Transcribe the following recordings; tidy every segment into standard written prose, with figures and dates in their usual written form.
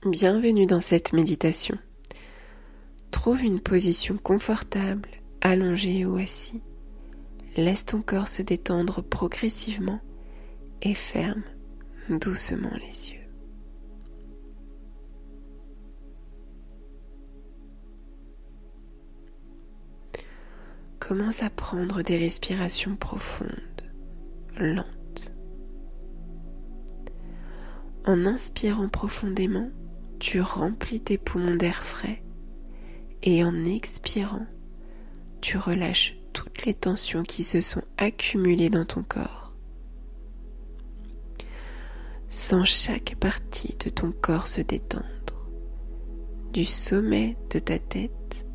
Bienvenue dans cette méditation. Trouve une position confortable, allongé ou assis. Laisse ton corps se détendre progressivement et ferme doucement les yeux. Commence à prendre des respirations profondes, lentes. En inspirant profondément, tu remplis tes poumons d'air frais et en expirant, tu relâches toutes les tensions qui se sont accumulées dans ton corps. Sens chaque partie de ton corps se détendre, du sommet de ta tête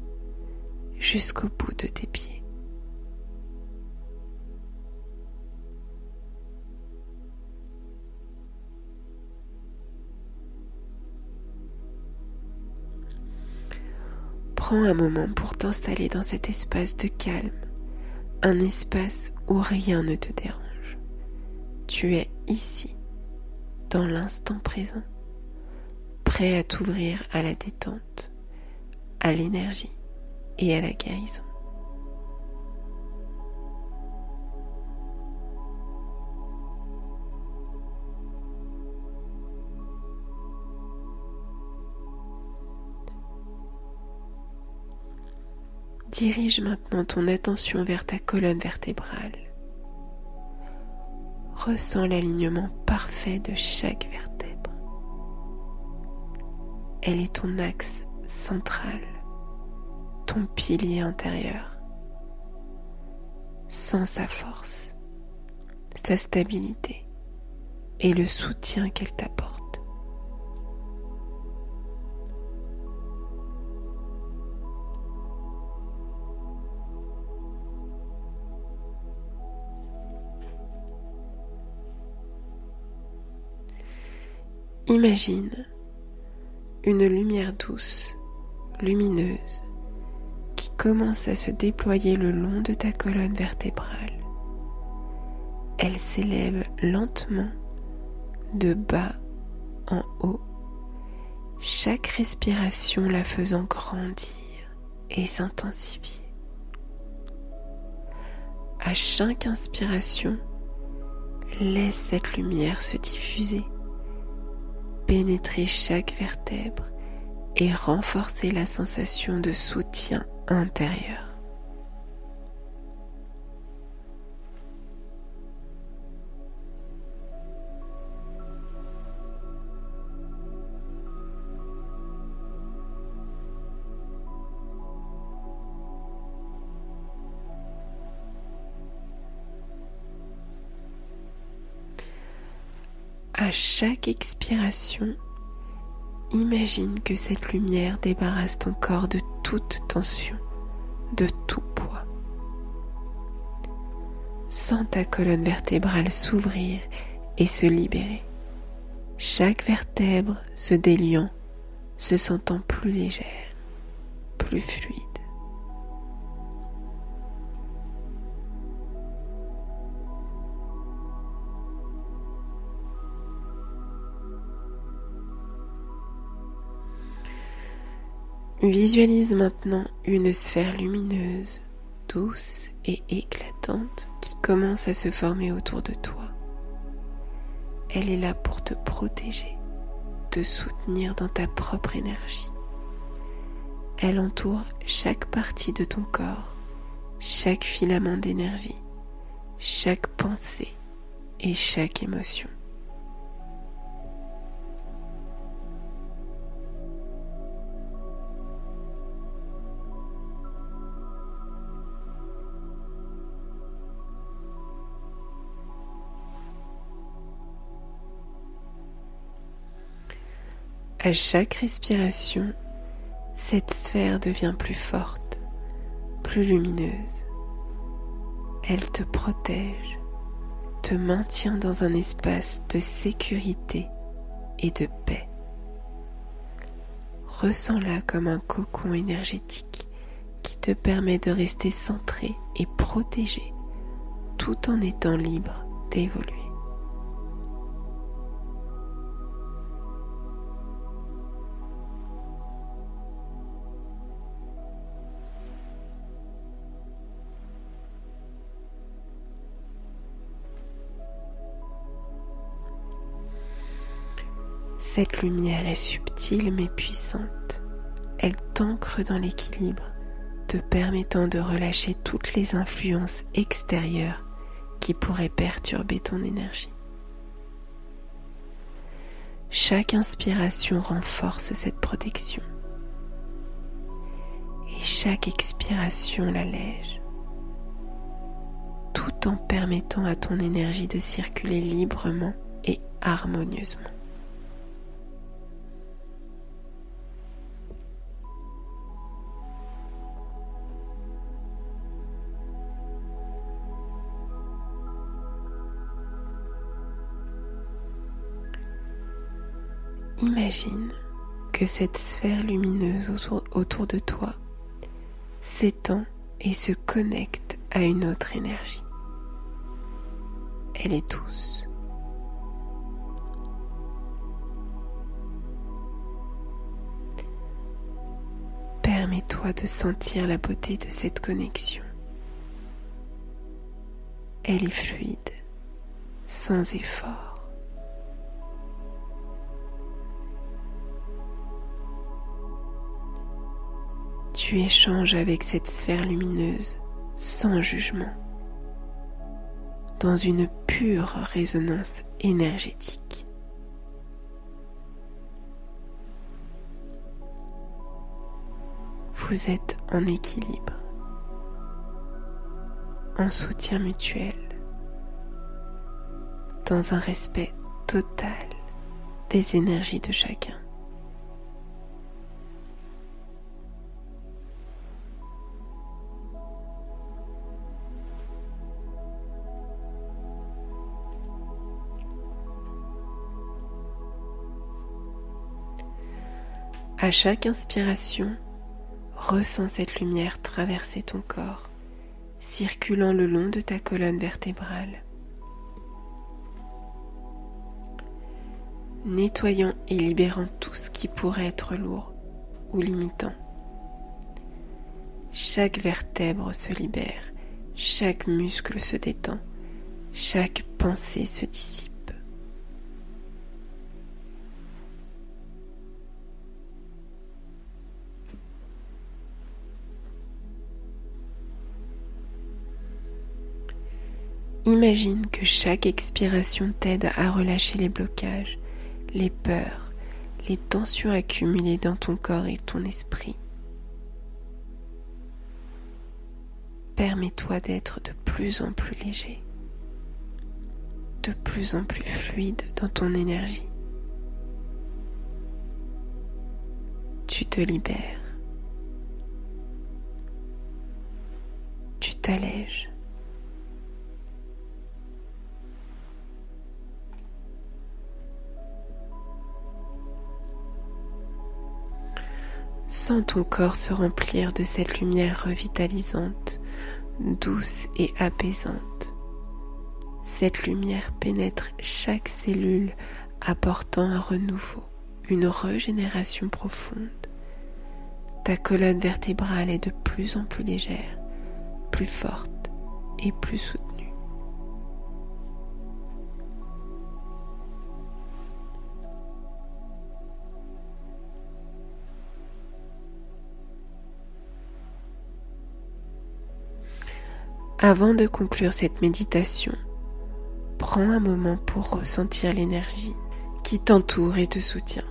jusqu'au bout de tes pieds. Prends un moment pour t'installer dans cet espace de calme, un espace où rien ne te dérange. Tu es ici, dans l'instant présent, prêt à t'ouvrir à la détente, à l'énergie et à la guérison. Dirige maintenant ton attention vers ta colonne vertébrale. Ressens l'alignement parfait de chaque vertèbre. Elle est ton axe central, ton pilier intérieur. Sens sa force, sa stabilité et le soutien qu'elle t'apporte. Imagine une lumière douce, lumineuse, qui commence à se déployer le long de ta colonne vertébrale. Elle s'élève lentement de bas en haut, chaque respiration la faisant grandir et s'intensifier. À chaque inspiration, laisse cette lumière se diffuser, pénétrer chaque vertèbre et renforcer la sensation de soutien intérieur. À chaque expiration, imagine que cette lumière débarrasse ton corps de toute tension, de tout poids. Sens ta colonne vertébrale s'ouvrir et se libérer. Chaque vertèbre se déliant, se sentant plus légère, plus fluide. Visualise maintenant une sphère lumineuse, douce et éclatante qui commence à se former autour de toi. Elle est là pour te protéger, te soutenir dans ta propre énergie. Elle entoure chaque partie de ton corps, chaque filament d'énergie, chaque pensée et chaque émotion. À chaque respiration, cette sphère devient plus forte, plus lumineuse. Elle te protège, te maintient dans un espace de sécurité et de paix. Ressens-la comme un cocon énergétique qui te permet de rester centré et protégé tout en étant libre d'évoluer. Cette lumière est subtile mais puissante. Elle t'ancre dans l'équilibre, te permettant de relâcher toutes les influences extérieures qui pourraient perturber ton énergie. Chaque inspiration renforce cette protection et chaque expiration l'allège, tout en permettant à ton énergie de circuler librement et harmonieusement. Imagine que cette sphère lumineuse autour de toi s'étend et se connecte à une autre énergie. Elle est douce. Permets-toi de sentir la beauté de cette connexion. Elle est fluide, sans effort. Tu échanges avec cette sphère lumineuse sans jugement, dans une pure résonance énergétique. Vous êtes en équilibre, en soutien mutuel, dans un respect total des énergies de chacun. À chaque inspiration, ressens cette lumière traverser ton corps, circulant le long de ta colonne vertébrale, nettoyant et libérant tout ce qui pourrait être lourd ou limitant. Chaque vertèbre se libère, chaque muscle se détend, chaque pensée se dissipe. Imagine que chaque expiration t'aide à relâcher les blocages, les peurs, les tensions accumulées dans ton corps et ton esprit. Permets-toi d'être de plus en plus léger, de plus en plus fluide dans ton énergie. Tu te libères. Tu t'allèges. Sens ton corps se remplir de cette lumière revitalisante, douce et apaisante. Cette lumière pénètre chaque cellule, apportant un renouveau, une régénération profonde. Ta colonne vertébrale est de plus en plus légère, plus forte et plus soutenue. Avant de conclure cette méditation, prends un moment pour ressentir l'énergie qui t'entoure et te soutient.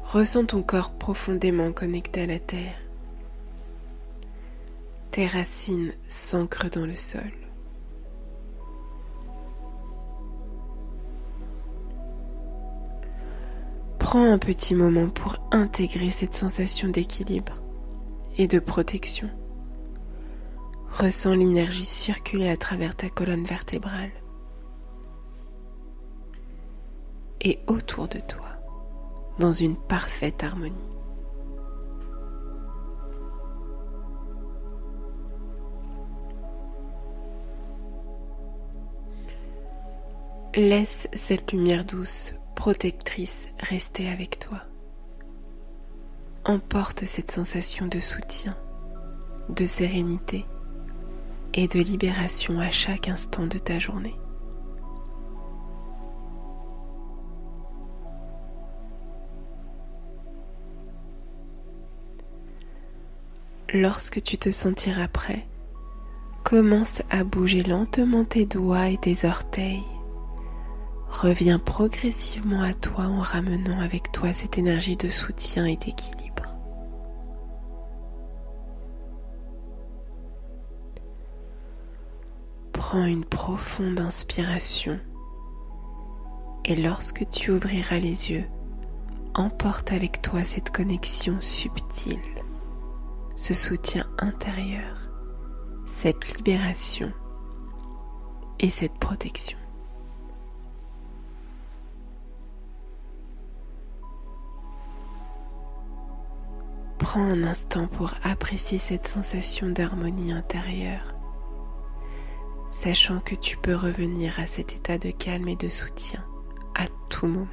Ressens ton corps profondément connecté à la terre. Tes racines s'ancrent dans le sol. Prends un petit moment pour intégrer cette sensation d'équilibre et de protection. Ressens l'énergie circuler à travers ta colonne vertébrale et autour de toi, dans une parfaite harmonie. Laisse cette lumière douce, protectrice, rester avec toi. Emporte cette sensation de soutien, de sérénité et de libération à chaque instant de ta journée. Lorsque tu te sentiras prêt, commence à bouger lentement tes doigts et tes orteils. Reviens progressivement à toi en ramenant avec toi cette énergie de soutien et d'équilibre. Prends une profonde inspiration et lorsque tu ouvriras les yeux, emporte avec toi cette connexion subtile, ce soutien intérieur, cette libération et cette protection. Prends un instant pour apprécier cette sensation d'harmonie intérieure, sachant que tu peux revenir à cet état de calme et de soutien à tout moment.